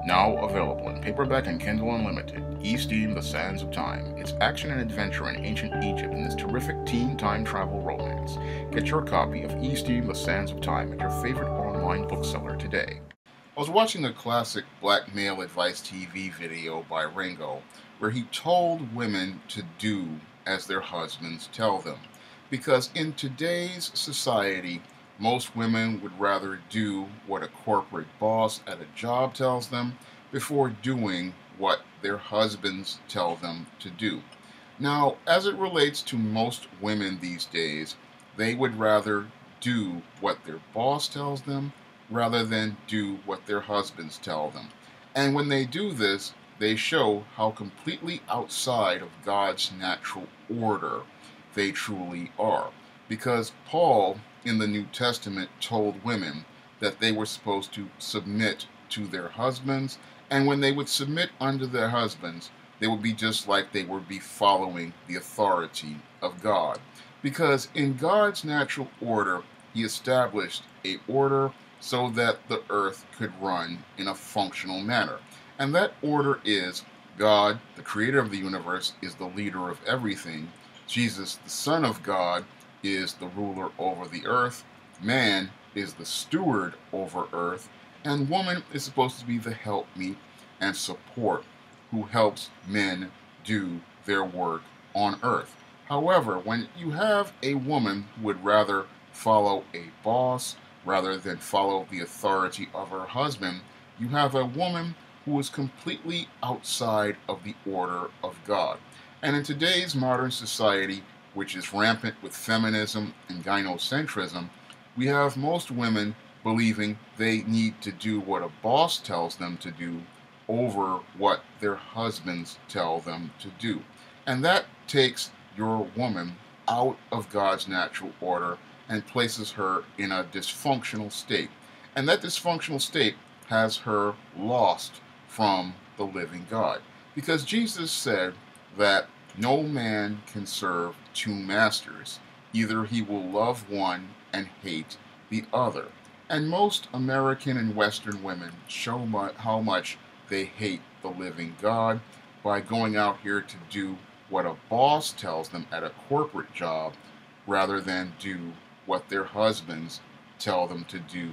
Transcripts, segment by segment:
Now available in paperback and Kindle Unlimited, E-Steam: The Sands of Time. It's action and adventure in ancient Egypt in this terrific teen time travel romance. Get your copy of E-Steam: The Sands of Time at your favorite online bookseller today. I was watching a classic black male advice TV video by Ringo where he told women to do as their husbands tell them. Because in today's society, most women would rather do what a corporate boss at a job tells them before doing what their husbands tell them to do. Now, as it relates to most women these days, they would rather do what their boss tells them rather than do what their husbands tell them. And when they do this, they show how completely outside of God's natural order they truly are. Because Paul in the New Testament told women that they were supposed to submit to their husbands, and when they would submit under their husbands, they would be just like they would be following the authority of God. Because in God's natural order, He established a order so that the earth could run in a functional manner. And that order is God, the creator of the universe, is the leader of everything. Jesus, the Son of God, is the ruler over the earth. Man is the steward over earth. And woman is supposed to be the helpmeet and support who helps men do their work on earth. However, when you have a woman who would rather follow a boss rather than follow the authority of her husband, you have a woman who is completely outside of the order of God. And in today's modern society, which is rampant with feminism and gynocentrism, we have most women believing they need to do what a boss tells them to do over what their husbands tell them to do. And that takes your woman out of God's natural order and places her in a dysfunctional state. And that dysfunctional state has her lost from the living God. Because Jesus said that no man can serve two masters. Either he will love one and hate the other. And most American and Western women show how much they hate the living God by going out here to do what a boss tells them at a corporate job rather than do what their husbands tell them to do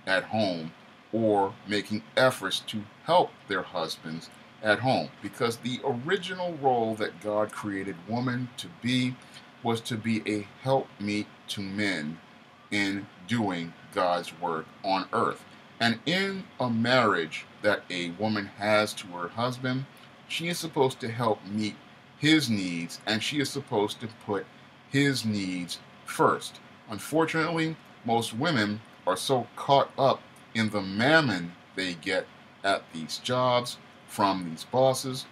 at home, or making efforts to help their husbands at home. Because the original role that God created woman to be was to be a helpmeet to men in doing God's work on earth. And in a marriage that a woman has to her husband, she is supposed to help meet his needs, and she is supposed to put his needs first. Unfortunately, most women are so caught up in the mammon they get at these jobs from these bosses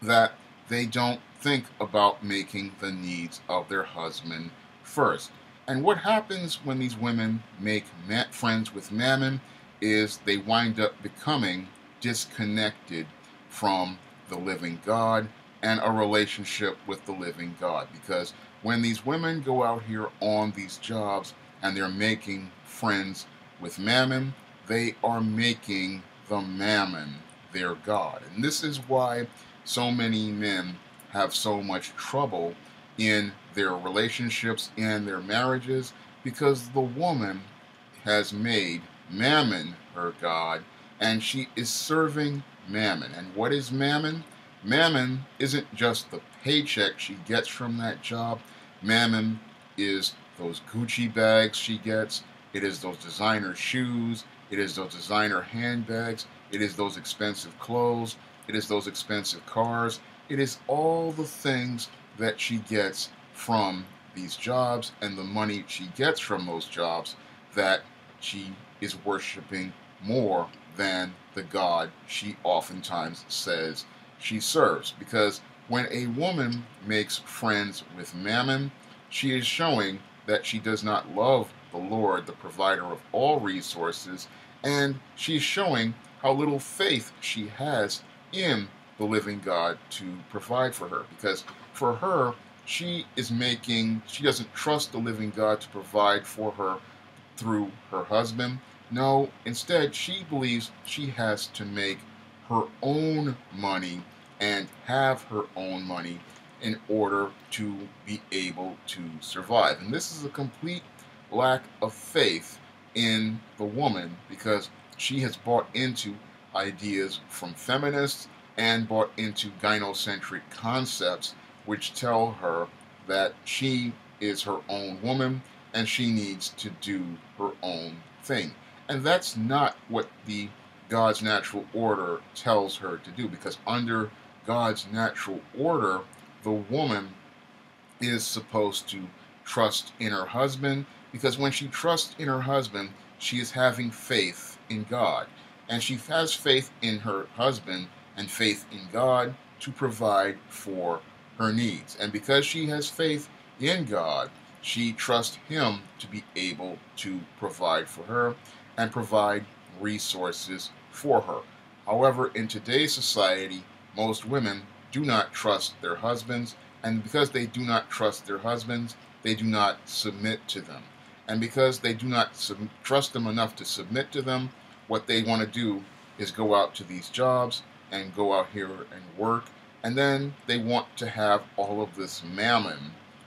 that they don't think about making the needs of their husband first. And what happens when these women make friends with mammon is they wind up becoming disconnected from the living God and a relationship with the living God. Because when these women go out here on these jobs and they're making friends with mammon, they are making the mammon their God. And this is why so many men have so much trouble in their relationships and their marriages, because the woman has made mammon her God, and she is serving mammon. And what is mammon? Mammon isn't just the paycheck she gets from that job. Mammon is those Gucci bags she gets. It is those designer shoes. It is those designer handbags. It is those expensive clothes. It is those expensive cars. It is all the things that she gets from these jobs and the money she gets from those jobs that she is worshiping more than the God she oftentimes says she serves. Because when a woman makes friends with mammon, she is showing that she does not love the Lord, the provider of all resources, and she's showing how little faith she has in the living God to provide for her. Because for her, she doesn't trust the living God to provide for her through her husband. No, instead, she believes she has to make her own money and have her own money in order to be able to survive. And this is a complete lack of faith in the woman because she has bought into ideas from feminists and bought into gynocentric concepts which tell her that she is her own woman and she needs to do her own thing. And that's not what the God's natural order tells her to do, because under God's natural order, the woman is supposed to trust in her husband, because when she trusts in her husband, she is having faith in God. And she has faith in her husband and faith in God to provide for her needs. And because she has faith in God, she trusts Him to be able to provide for her and provide resources for her. However, in today's society, most women do not trust their husbands, and because they do not trust their husbands, they do not submit to them. And because they do not trust them enough to submit to them, what they want to do is go out to these jobs and go out here and work. And then they want to have all of this mammon.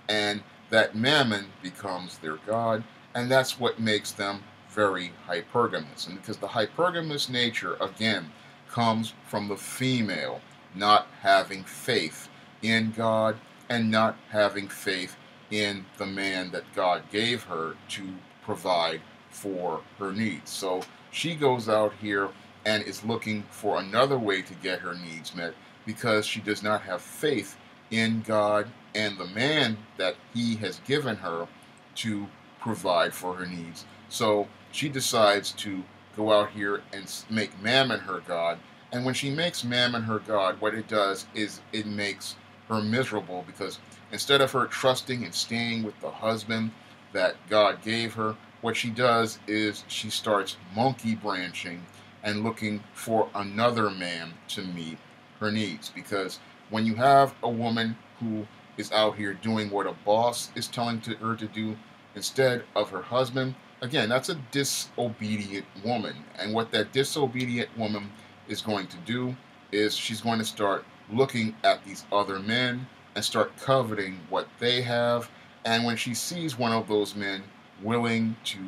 And that mammon becomes their God. And that's what makes them very hypergamous. And because the hypergamous nature, again, comes from the female not having faith in God and not having faith in the man that God gave her to provide for her needs. So she goes out here and is looking for another way to get her needs met because she does not have faith in God and the man that He has given her to provide for her needs. So she decides to go out here and make Mammon her God. And when she makes Mammon her God, what it does is it makes her miserable, because instead of her trusting and staying with the husband that God gave her, what she does is she starts monkey branching and looking for another man to meet her needs. Because when you have a woman who is out here doing what a boss is telling her to do instead of her husband, again, that's a disobedient woman. And what that disobedient woman is going to do is she's going to start looking at these other men and start coveting what they have. And when she sees one of those men willing to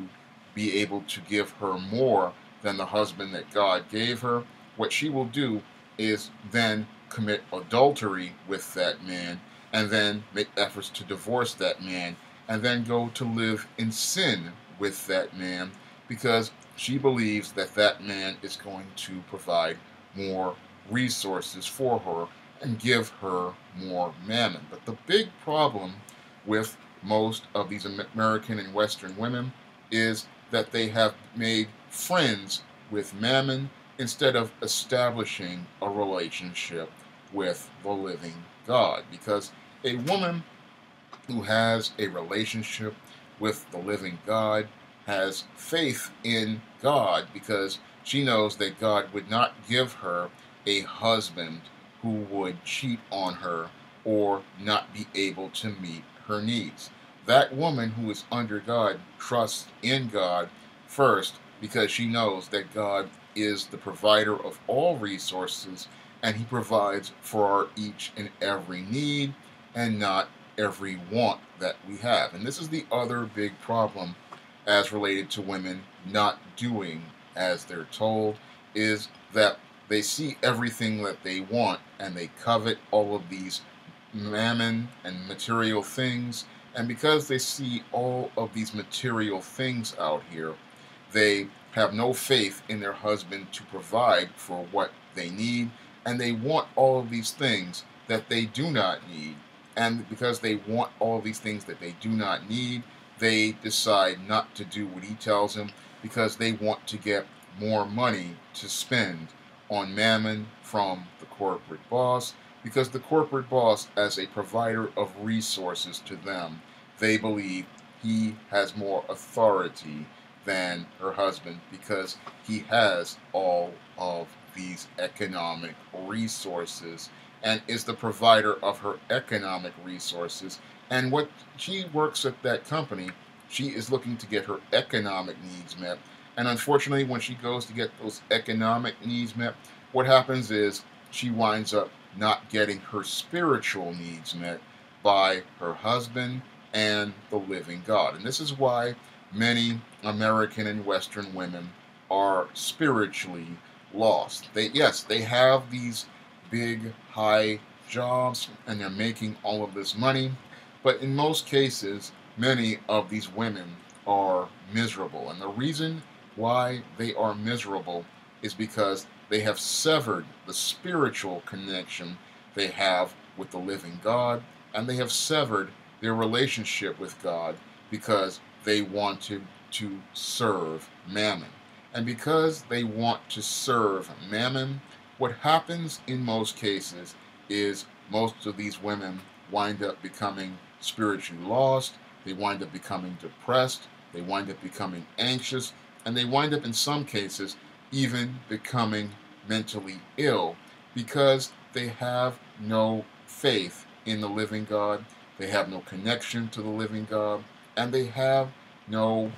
be able to give her more than the husband that God gave her, what she will do is then commit adultery with that man and then make efforts to divorce that man and then go to live in sin with that man, because she believes that that man is going to provide more resources for her and give her more mammon. But the big problem with most of these American and Western women is that they have made friends with mammon instead of establishing a relationship with the living God. Because a woman who has a relationship with the living God has faith in God, because she knows that God would not give her a husband who would cheat on her or not be able to meet her needs. That woman who is under God trusts in God first, because she knows that God is the provider of all resources and He provides for our each and every need and not every want that we have. And this is the other big problem as related to women not doing as they're told, is that they see everything that they want and they covet all of these mammon and material things. And because they see all of these material things out here, they have no faith in their husband to provide for what they need, and they want all of these things that they do not need. And because they want all of these things that they do not need, they decide not to do what he tells them, because they want to get more money to spend on mammon from the corporate boss, because the corporate boss, as a provider of resources to them, they believe he has more authority than her husband, because he has all of these economic resources and is the provider of her economic resources. And what she works at that company, she is looking to get her economic needs met. And unfortunately, when she goes to get those economic needs met, what happens is she winds up not getting her spiritual needs met by her husband and the living God. And this is why many American and Western women are spiritually lost. Yes, they have these big, high jobs and they're making all of this money, but in most cases, many of these women are miserable. And the reason why they are miserable is because they have severed the spiritual connection they have with the living God, and they have severed their relationship with God because they wanted to serve Mammon. And because they want to serve Mammon, what happens in most cases is most of these women wind up becoming spiritually lost, they wind up becoming depressed, they wind up becoming anxious, and they wind up in some cases even becoming mentally ill because they have no faith in the living God, they have no connection to the living God, and they have no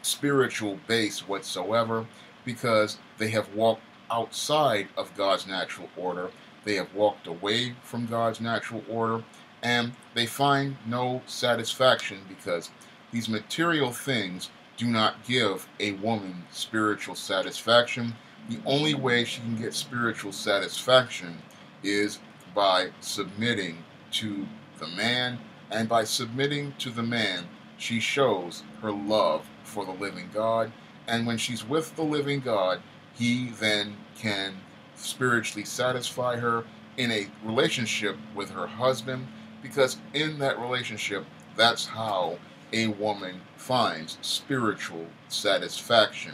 spiritual base whatsoever because they have walked outside of God's natural order. They have walked away from God's natural order and they find no satisfaction because these material things do not give a woman spiritual satisfaction. The only way she can get spiritual satisfaction is by submitting to the man, and by submitting to the man, she shows her love for the living God. And when she's with the living God, he then can spiritually satisfy her in a relationship with her husband, because in that relationship, that's how a woman finds spiritual satisfaction.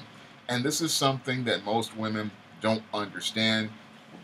And this is something that most women don't understand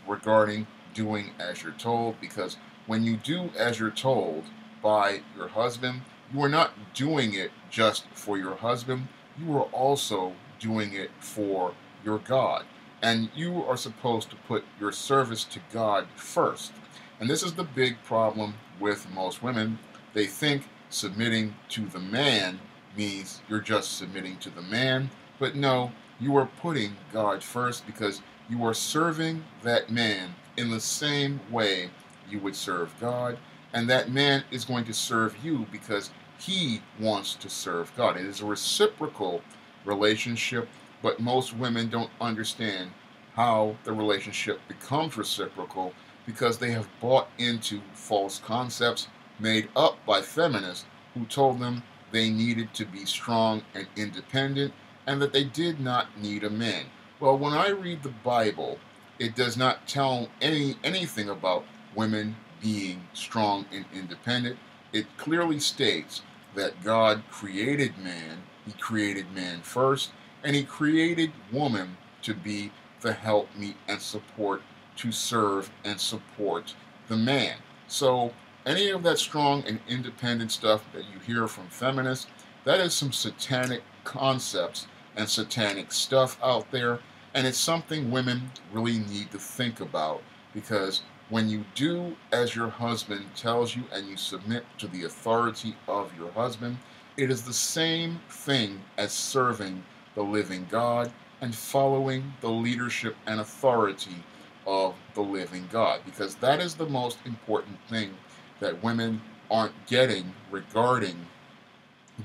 regarding doing as you're told, because when you do as you're told by your husband, you are not doing it just for your husband, you are also doing it for your God. And you are supposed to put your service to God first. And this is the big problem with most women. They think submitting to the man means you're just submitting to the man, but no, you are putting God first because you are serving that man in the same way you would serve God, and that man is going to serve you because he wants to serve God. It is a reciprocal relationship, but most women don't understand how the relationship becomes reciprocal because they have bought into false concepts made up by feminists who told them they needed to be strong and independent and that they did not need a man. Well, when I read the Bible, it does not tell anything about women being strong and independent. It clearly states that God created man, he created man first, and he created woman to be the helpmeet and support to serve and support the man. So any of that strong and independent stuff that you hear from feminists, that is some satanic concepts and satanic stuff out there, and it's something women really need to think about, because when you do as your husband tells you and you submit to the authority of your husband, it is the same thing as serving the living God and following the leadership and authority of the living God, because that is the most important thing that women aren't getting regarding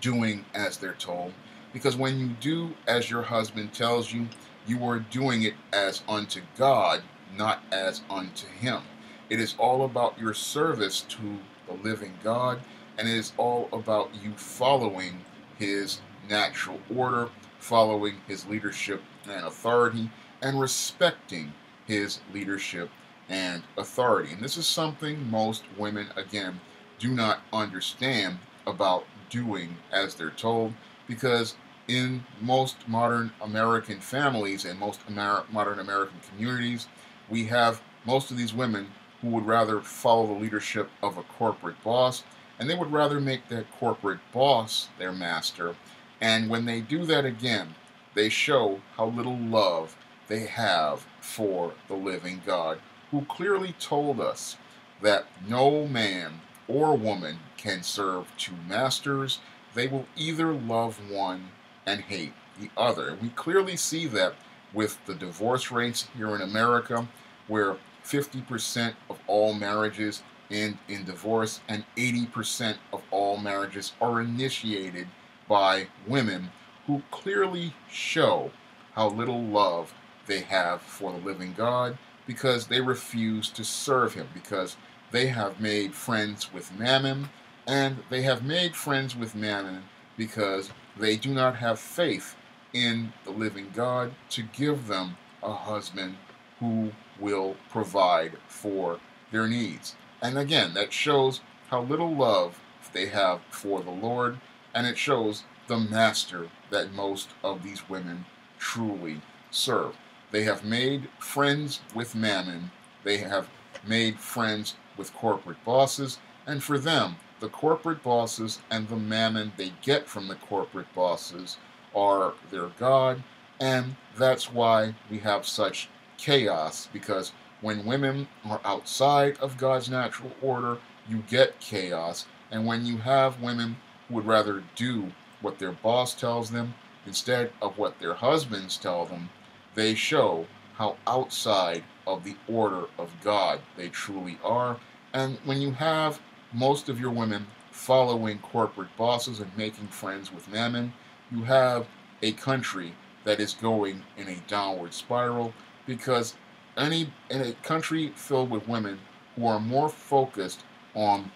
doing as they're told. Because when you do as your husband tells you, you are doing it as unto God, not as unto him. It is all about your service to the living God, and it is all about you following his natural order, following his leadership and authority, and respecting his leadership and authority. And this is something most women, again, do not understand about doing as they're told, because in most modern American families and most modern American communities, we have most of these women who would rather follow the leadership of a corporate boss, and they would rather make that corporate boss their master. And when they do that again, they show how little love they have for the living God, who clearly told us that no man or woman can serve two masters. They will either love one and hate the other. We clearly see that with the divorce rates here in America, where 50% of all marriages end in divorce and 80% of all marriages are initiated by women who clearly show how little love they have for the living God because they refuse to serve Him, because they have made friends with Mammon, and they have made friends with Mammon because they do not have faith in the living God to give them a husband who will provide for their needs. And again, that shows how little love they have for the Lord, and it shows the master that most of these women truly serve. They have made friends with Mammon, they have made friends with corporate bosses, and for them, the corporate bosses and the mammon they get from the corporate bosses are their God, and that's why we have such chaos, because when women are outside of God's natural order, you get chaos, and when you have women who would rather do what their boss tells them instead of what their husbands tell them, they show how outside of the order of God they truly are. And when you have most of your women following corporate bosses and making friends with Mammon, you have a country that is going in a downward spiral, because in a country filled with women who are more focused on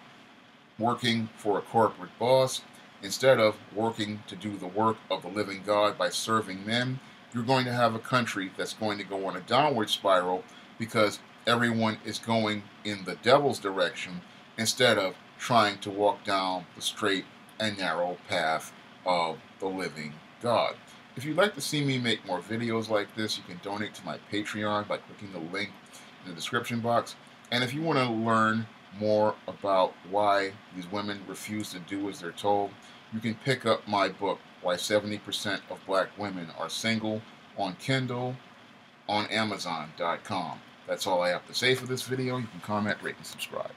working for a corporate boss instead of working to do the work of the living God by serving them, you're going to have a country that's going to go on a downward spiral because everyone is going in the devil's direction instead of trying to walk down the straight and narrow path of the living God. If you'd like to see me make more videos like this, you can donate to my Patreon by clicking the link in the description box. And if you want to learn more about why these women refuse to do as they're told, you can pick up my book, Why 70% of Black Women Are Single, on Kindle, on Amazon.com. That's all I have to say for this video. You can comment, rate, and subscribe.